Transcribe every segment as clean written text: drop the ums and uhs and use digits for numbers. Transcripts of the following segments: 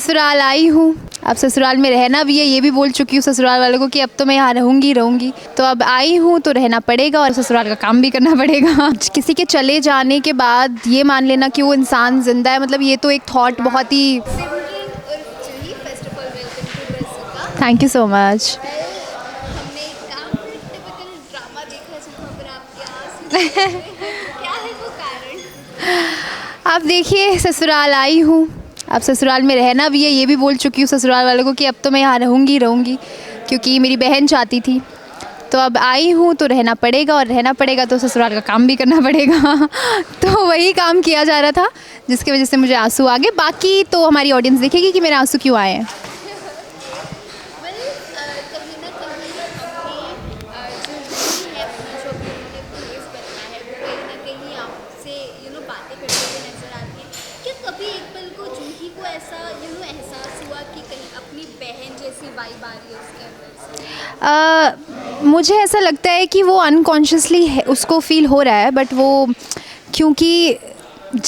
ससुराल आई हूँ, अब ससुराल में रहना भी है, ये भी बोल चुकी हूँ ससुराल वालों को कि अब तो मैं यहाँ रहूँगी। तो अब आई हूँ तो रहना पड़ेगा और ससुराल का काम भी करना पड़ेगा। किसी के चले जाने के बाद ये मान लेना कि वो इंसान ज़िंदा है, मतलब ये तो एक थॉट बहुत ही। Thank you so much. हमने काफी टिपिकल ड्रामा देखा जहाँ पर आपके आंसू निकल रहे हैं। क्या है वो कारण? अब देखिए ससुराल आई हूँ, अब ससुराल में रहना भी है, ये भी बोल चुकी हूँ ससुराल वालों को कि अब तो मैं यहाँ रहूँगी क्योंकि मेरी बहन चाहती थी। तो अब आई हूँ तो रहना पड़ेगा और रहना पड़ेगा तो ससुराल का काम भी करना पड़ेगा। तो वही काम किया जा रहा था जिसकी वजह से मुझे आंसू आ गए। बाकी तो हमारी ऑडियंस देखेगी कि मेरे आंसू क्यों आए हैं। कहीं ना कहीं जो भी है अपना जो भी उन्होंने फेस बदला है वो कहीं ना कहीं आपसे बातें करते हुए नजर आती है। क्या कभी एक पल को जूही को ऐसा एहसास हुआ कि कहीं अपनी बहन जैसी वाइब आ रही है उसके अंदर से? मुझे ऐसा लगता है कि वो अनकॉन्शियसली उसको फील हो रहा है, बट वो क्योंकि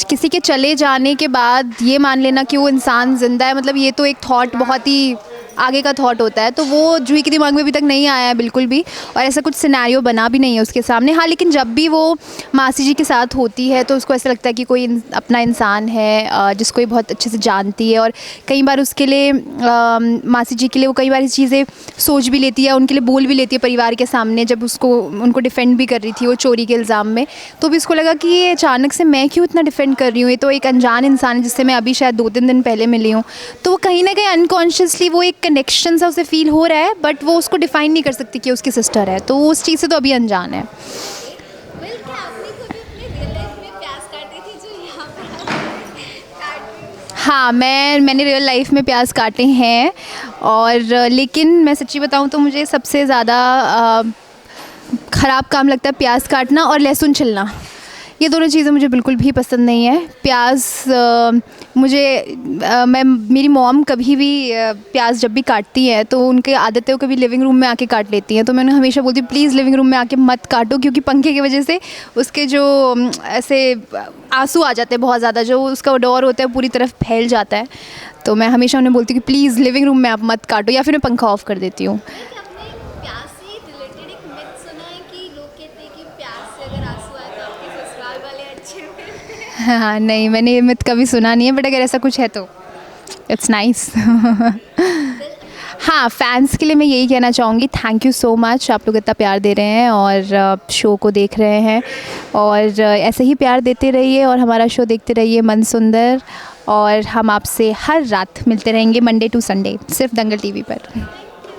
किसी के चले जाने के बाद ये मान लेना कि वो इंसान ज़िंदा है, मतलब ये तो एक थॉट बहुत ही आगे का थॉट होता है। तो वो जूही के दिमाग में अभी तक नहीं आया है बिल्कुल भी, और ऐसा कुछ सिनेरियो बना भी नहीं है उसके सामने। हाँ, लेकिन जब भी वो मासी जी के साथ होती है तो उसको ऐसा लगता है कि कोई अपना इंसान है जिसको ये बहुत अच्छे से जानती है, और कई बार उसके लिए मासी जी के लिए वो कई बार चीज़ें सोच भी लेती है, उनके लिए बोल भी लेती है परिवार के सामने। जब उनको डिफेंड भी कर रही थी वो चोरी के इल्ज़ाम में, तो भी उसको लगा कि ये अचानक से मैं क्यों इतना डिफेंड कर रही हूँ, ये तो एक अनजान इंसान है जिससे मैं अभी शायद 2-3 दिन पहले मिली हूँ। तो वो कहीं ना कहीं अनकॉन्शियसली वो एक कनेक्शन सा उसे फील हो रहा है, बट वो उसको डिफाइन नहीं कर सकती कि उसकी सिस्टर है, तो वो उस चीज़ से तो अभी अनजान है। क्या आपने कभी अपने रियल लाइफ में प्यास काटी थी जो यहाँ पर काट रही हो? हाँ, मैंने रियल लाइफ में प्याज काटे हैं, और लेकिन मैं सच्ची बताऊँ तो मुझे सबसे ज़्यादा ख़राब काम लगता है प्याज काटना और लहसुन छिलना। ये दोनों चीज़ें मुझे बिल्कुल भी पसंद नहीं है। प्याज मेरी मॉम कभी भी प्याज जब भी काटती हैं तो उनकी आदत है वो कभी लिविंग रूम में आके काट लेती हैं, तो मैं उन्हें हमेशा बोलती हूँ प्लीज़ लिविंग रूम में आके मत काटो, क्योंकि पंखे की वजह से उसके जो ऐसे आंसू आ जाते हैं बहुत ज़्यादा, जो उसका डोर होता है पूरी तरफ फैल जाता है। तो मैं हमेशा उन्हें बोलती हूँ कि प्लीज़ लिविंग रूम में आप मत काटो, या फिर मैं पंखा ऑफ़ कर देती हूँ। आपने प्यास से रिलेटेड एक मिथ सुना है कि लोग कहते हैं कि प्यास से अगर आंसू आए तो आपके ससुराल वाले अच्छे मिलते हैं? हाँ, नहीं, मैंने ये मिथ कभी सुना नहीं है, बट अगर ऐसा कुछ है तो इट्स नाइस। हाँ, फैंस के लिए मैं यही कहना चाहूँगी, थैंक यू सो मच, आप लोग इतना प्यार दे रहे हैं और शो को देख रहे हैं, और ऐसे ही प्यार देते रहिए और हमारा शो देखते रहिए मन सुंदर, और हम आपसे हर रात मिलते रहेंगे मंडे टू संडे सिर्फ दंगल टीवी पर।